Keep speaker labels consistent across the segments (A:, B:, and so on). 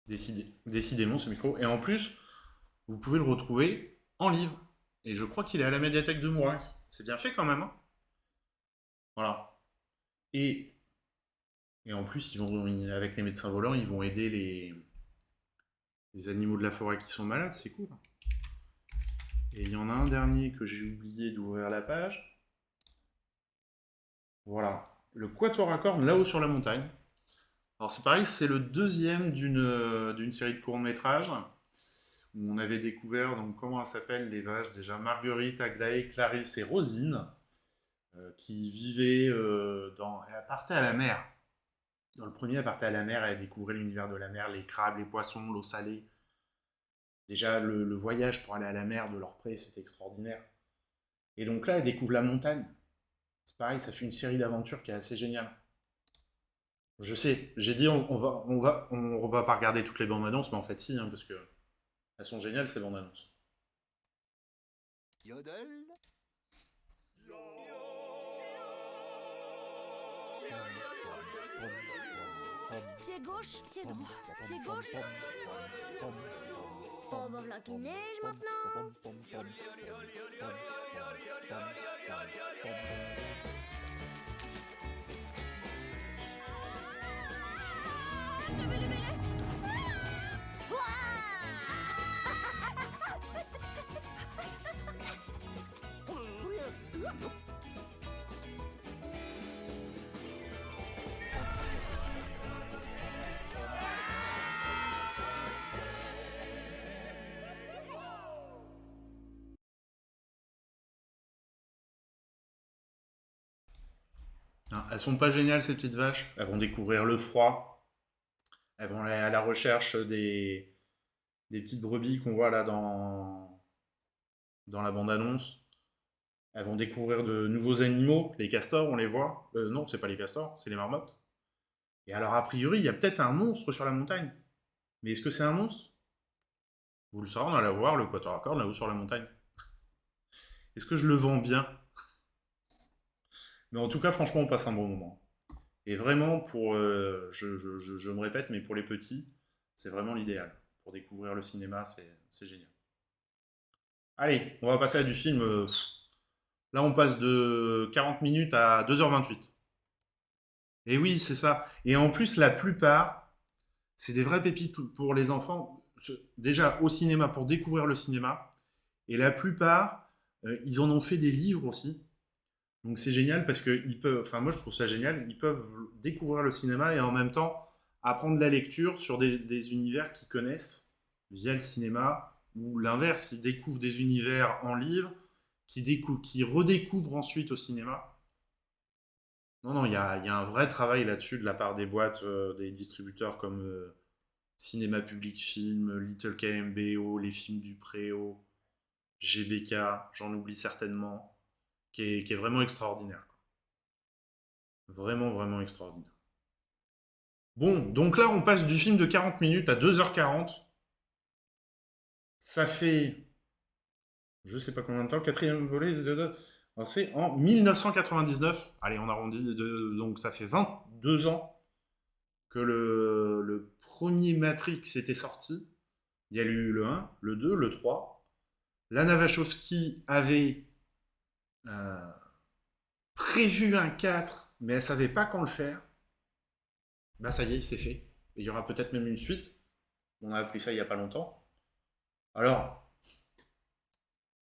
A: Décidément, ce micro. Et en plus, vous pouvez le retrouver en livre. Et je crois qu'il est à la médiathèque de Mourax. C'est bien fait quand même, hein. Voilà. Et, et en plus, avec les médecins volants, ils vont aider les animaux de la forêt qui sont malades. C'est cool. Et il y en a un dernier que j'ai oublié d'ouvrir la page. Voilà. Le Quatuor à cordes là-haut sur la montagne. Alors c'est pareil, c'est le deuxième d'une série de courts-métrages où on avait découvert, donc comment elles s'appellent les vaches déjà, Marguerite, Aglaé, Clarisse et Rosine, qui vivaient elles partaient à la mer. Dans le premier, elles partaient à la mer et elles découvraient l'univers de la mer, les crabes, les poissons, l'eau salée. Déjà, le voyage pour aller à la mer de leur pré, c'était extraordinaire. Et donc là, elles découvrent la montagne. C'est pareil, ça fait une série d'aventures qui est assez géniale. Je sais, j'ai dit on va pas regarder toutes les bandes annonces, mais en fait si, hein, parce que elles sont géniales ces bandes annonces.
B: Yodel.
C: Pied gauche, pied droit, pied gauche. Oh, bah voilà qui neige maintenant. Levez, levez-les.
A: Hein, elles sont pas géniales ces petites vaches. Elles vont découvrir le froid. Elles vont aller à la recherche des petites brebis qu'on voit là dans la bande annonce. Elles vont découvrir de nouveaux animaux. Les castors, on les voit. Non, c'est pas les castors, c'est les marmottes. Et alors a priori, il y a peut-être un monstre sur la montagne. Mais est-ce que c'est un monstre? Vous le saurez, on va voir le quatuor à cordes là-haut sur la montagne. Est-ce que je le vends bien? Mais en tout cas, franchement, on passe un bon moment. Et vraiment, je me répète, mais pour les petits, c'est vraiment l'idéal. Pour découvrir le cinéma, c'est génial. Allez, on va passer à du film. Là, on passe de 40 minutes à 2h28. Et oui, c'est ça. Et en plus, la plupart, c'est des vraies pépites pour les enfants. Déjà, au cinéma, pour découvrir le cinéma. Et la plupart, ils en ont fait des livres aussi. Donc c'est génial parce que ils peuvent, enfin moi je trouve ça génial, ils peuvent découvrir le cinéma et en même temps apprendre la lecture sur des univers qu'ils connaissent via le cinéma ou l'inverse, ils découvrent des univers en livre qui redécouvrent ensuite au cinéma. Non, non, il y a un vrai travail là-dessus de la part des boîtes, des distributeurs comme Cinéma Public Film, Little KMBO, les films du Préau, GBK, j'en oublie certainement, qui est vraiment extraordinaire. Vraiment, vraiment extraordinaire. Bon, donc là, on passe du film de 40 minutes à 2h40. Ça fait, je sais pas combien de temps, quatrième volet, c'est en 1999. Allez, on arrondit, donc ça fait 22 ans que le premier Matrix était sorti. Il y a eu le 1, le 2, le 3. Lana Wachowski avait euh, prévu un 4, mais elle savait pas quand le faire. Bah ça y est, c'est fait. Il y aura peut-être même une suite. On a appris ça il y a pas longtemps. Alors,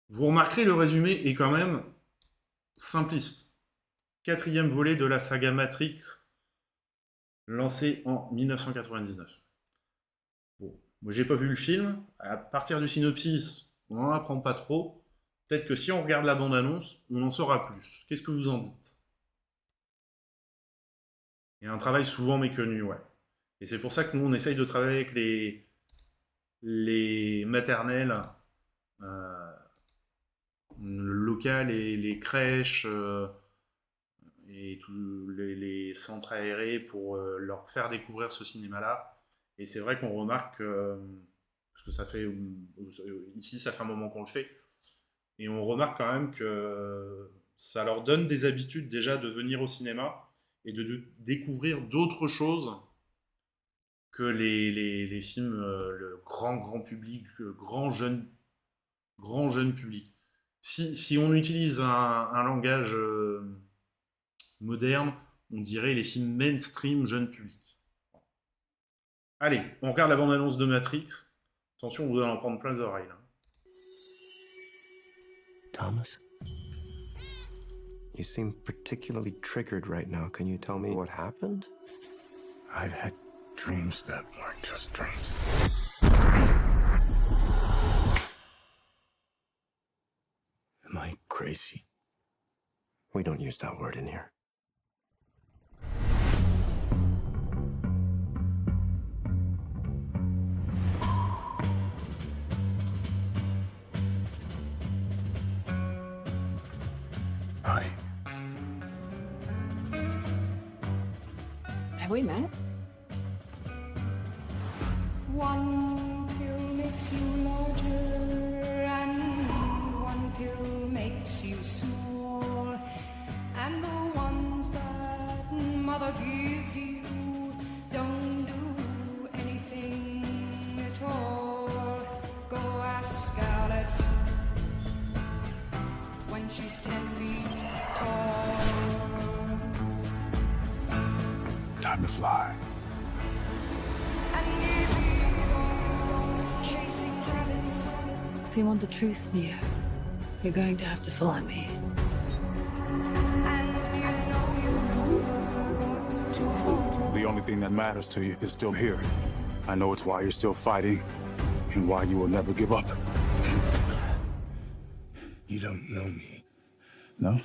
A: vous remarquerez, le résumé est quand même simpliste. Quatrième volet de la saga Matrix, lancé en 1999. Bon, moi j'ai pas vu le film. À partir du synopsis, on n'en apprend pas trop. Peut-être que si on regarde la bande-annonce, on en saura plus. Qu'est-ce que vous en dites? Il y a un travail souvent méconnu, ouais. Et c'est pour ça que nous, on essaye de travailler avec les maternelles euh, locales et les crèches et tous les centres aérés pour leur faire découvrir ce cinéma-là. Et c'est vrai qu'on remarque parce que ça fait ici ça fait un moment qu'on le fait, et on remarque quand même que ça leur donne des habitudes déjà de venir au cinéma et de découvrir d'autres choses que les films, le grand public, grand jeune public. Si on utilise un langage moderne, on dirait les films mainstream jeune public. Allez, on regarde la bande-annonce de Matrix. Attention, vous allez en prendre plein les oreilles. Là.
B: Thomas? You seem particularly triggered right now. Can you tell me what happened?
D: I've had dreams that weren't just dreams.
B: Am I crazy? We don't use that word in here.
D: Hi.
E: Have we met?
F: One pill makes you larger, and one pill makes you small. And the ones that mother gives you don't do anything at all. Go ask Alice when she's 10 feet tall.
D: Time to fly.
F: And if you go chasing rabbits,
E: If you want the truth, Neo, you're going to have to follow me.
F: and you know you're going too far.
D: The only thing that matters to you is still here. I know it's why you're still fighting and why you will never give up. You don't know me. No?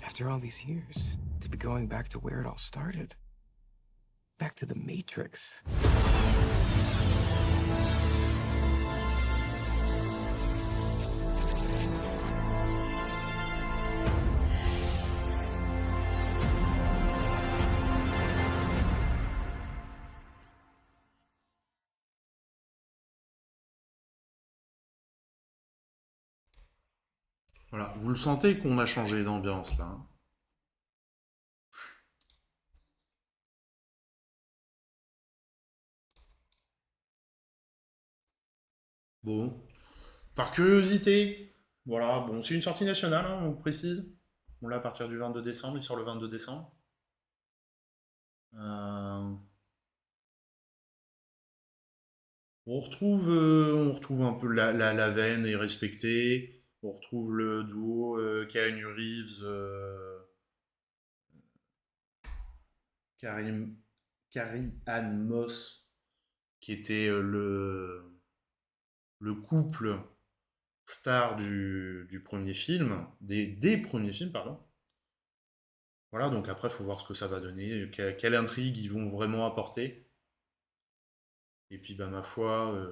B: After all these years, to be going back to where it all started. Back to the Matrix.
A: Voilà, vous le sentez qu'on a changé d'ambiance là. Hein. Bon, par curiosité, voilà, bon, c'est une sortie nationale, hein, on précise. On l'a à partir du 22 décembre, il sort le 22 décembre. On retrouve un peu la veine est respectée. On retrouve le duo Keanu Reeves, Carrie-Anne Moss, qui était le couple star du premier film, des premiers films, pardon. Voilà, donc après, il faut voir ce que ça va donner, quelle intrigue ils vont vraiment apporter. Et puis, bah, ma foi,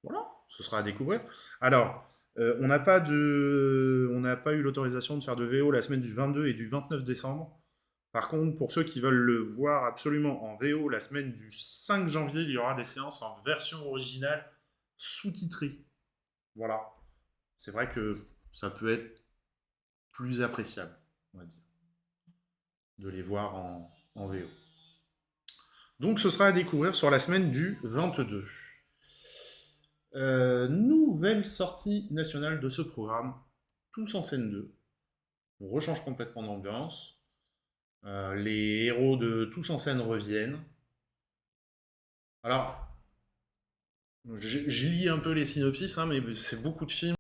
A: voilà, ce sera à découvrir. Alors, on n'a pas eu l'autorisation de faire de VO la semaine du 22 et du 29 décembre. Par contre, pour ceux qui veulent le voir absolument en VO, la semaine du 5 janvier, il y aura des séances en version originale sous-titrée. Voilà. C'est vrai que ça peut être plus appréciable, on va dire, de les voir en VO. Donc ce sera à découvrir sur la semaine du 22. Nouvelle sortie nationale de ce programme, Tous en scène 2. On rechange complètement d'ambiance. Les héros de Tous en scène reviennent. Alors, je lis un peu les synopsis, hein, mais c'est beaucoup de films